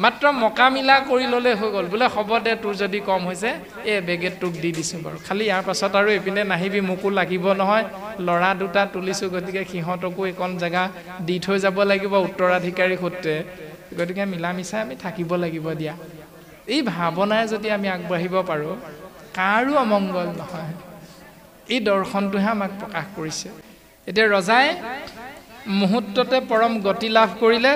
Speaker 1: মাত্ৰ মকামিলা কৰি ল'লে হৈ গ'ল বোলে হ'ব দে তোৰ যদি কম হৈছে এই বেগেট তোক দি দিছোঁ বাৰু খালি ইয়াৰ পাছত আৰু এইপিনে নাহিবি মোকো লাগিব নহয় ল'ৰা দুটা তুলিছোঁ গতিকে সিহঁতকো এইকণ জেগা দি থৈ যাব লাগিব উত্তৰাধিকাৰী সূত্ৰে গতিকে মিলা মিছাই আমি থাকিব লাগিব দিয়া এই ভাৱনাই যদি আমি আগবাঢ়িব পাৰোঁ কাৰো অমংগল নহয় এই দৰ্শনটোহে আমাক প্ৰকাশ কৰিছে এতিয়া ৰজাই মুহূৰ্ততে পৰম গতি লাভ কৰিলে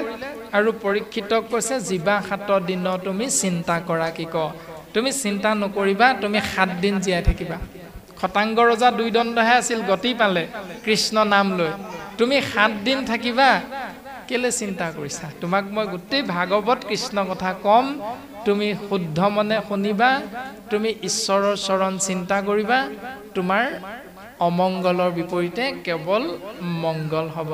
Speaker 1: আৰু পৰীক্ষিতক কৈছে জীৱা 7 দিন তুমি চিন্তা কৰা কি ক তুমি চিন্তা নকৰিবা তুমি 7 দিন জীয়াই থাকিবা খটাংগ ৰজা দুই দণ্ডহে আছিল গতি পালে কৃষ্ণ নাম লৈ তুমি 7 দিন থাকিবা কেলে চিন্তা কৰিছা তোমাক মই গোটেই ভাগৱত কৃষ্ণ কথা কম তুমি শুদ্ধ মনে শুনিবা তুমি ঈশ্বৰৰ চৰণ চিন্তা কৰিবা তোমাৰ অমংগলৰ বিপৰীতে কেৱল মংগল হ'ব